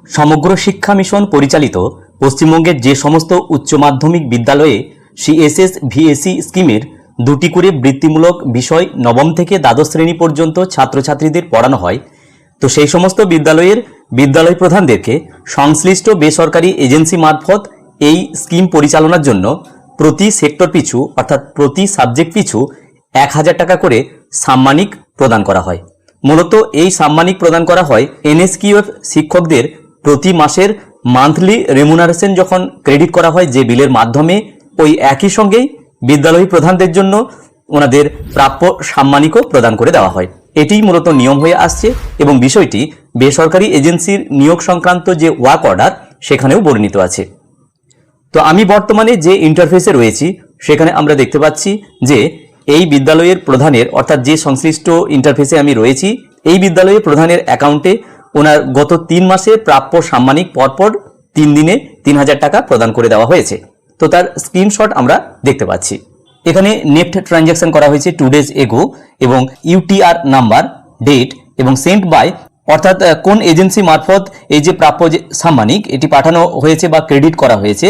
সমগ্র শিক্ষা মিশন পরিচালিত পশ্চিমবঙ্গের যে সমস্ত উচ্চ মাধ্যমিক বিদ্যালয়ে সিএসএস ভিএসি স্কিমের 2টি করে বৃত্তিমূলক বিষয় নবম থেকে দ্বাদশ শ্রেণী পর্যন্ত ছাত্রছাত্রীদের পড়ানো হয়, তো সেই সমস্ত বিদ্যালয়ের বিদ্যালয় প্রধানদেরকে সংশ্লিষ্ট বেসরকারি এজেন্সি মারফত এই স্কিম পরিচালনার জন্য প্রতি সেক্টর পিছু অর্থাৎ প্রতি সাবজেক্ট পিছু 1000 টাকা করে সাম্মানিক প্রদান করা হয়। মূলত এই সাম্মানিক প্রদান করা হয় এনএসকিউএফ শিক্ষকদের প্রতি মাসের মান্থলি রেমুনারেশন যখন ক্রেডিট করা হয় যে বিলের মাধ্যমে, ওই একই সঙ্গেই বিদ্যালয় প্রধানদের জন্য ওনাদের প্রাপ্য সাম্মানিকও প্রদান করে দেওয়া হয়। এটিই মূলত নিয়ম হয়ে আসছে এবং বিষয়টি বেসরকারি এজেন্সির নিয়োগ সংক্রান্ত যে ওয়ার্ক অর্ডার সেখানেও বর্ণিত আছে। তো আমি বর্তমানে যে ইন্টারফেসে রয়েছি সেখানে আমরা দেখতে পাচ্ছি যে এই বিদ্যালয়ের প্রধানের অর্থাৎ যে সংশ্লিষ্ট ইন্টারফেসে আমি রয়েছি এই বিদ্যালয়ের প্রধানের অ্যাকাউন্টে ওনার গত 3 মাসে প্রাপ্য সাম্মানিক পরপর 3 দিনে 3000 টাকা প্রদান করে দেওয়া হয়েছে। তো তার স্ক্রিনশট আমরা দেখতে পাচ্ছি। এখানে নেফট ট্রানজ্যাকশন করা হয়েছে 2 ডেজ এগো এবং ইউটিআর নাম্বার, ডেট এবং সেন্ট বাই অর্থাৎ কোন এজেন্সি মারফত এই যে প্রাপ্য যে সাম্মানিক এটি পাঠানো হয়েছে বা ক্রেডিট করা হয়েছে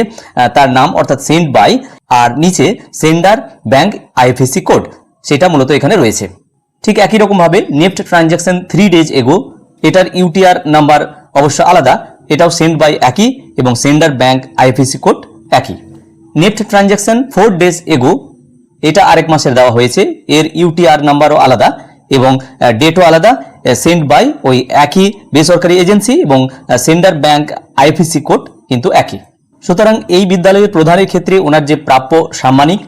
তার নাম অর্থাৎ সেন্ট বাই, আর নিচে সেন্ডার ব্যাংক আইএফএসসি কোড সেটা মূলত এখানে রয়েছে। ঠিক একই রকমভাবে নেফট ট্রানজ্যাকশন 3 ডেজ এগো, এটার ইউটিআর নাম্বার অবশ্য আলাদা, এটাও সেন্ট বাই একই এবং সেন্ডার ব্যাংক আইএফএসসি কোড একই। নেফট ট্রানজ্যাকশন 4 ডেজ এগো, এটা আরেক মাসের দেওয়া হয়েছে, এর ইউটিআর নাম্বারও আলাদা এবং ডেটও আলাদা, সেন্ট বাই ওই একই বেসরকারি এজেন্সি এবং সেন্ডার ব্যাংক আইএফএসসি কোড কিন্তু একই। সুতরাং এই বিদ্যালয়ের প্রধানের ক্ষেত্রে ওনার যে প্রাপ্য সাম্মানিক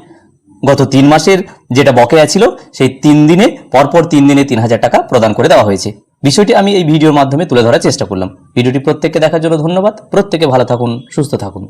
গত 3 মাসের যেটা বকেয়া ছিল সেই 3 দিনে পরপর 3 দিনে 3000 টাকা প্রদান করে দেওয়া হয়েছে। বিষয়টি আমি এই ভিডিওর মাধ্যমে তুলে ধরার চেষ্টা করলাম। ভিডিওটি প্রত্যেককে দেখার জন্য ধন্যবাদ। প্রত্যেকে ভালো থাকুন, সুস্থ থাকুন।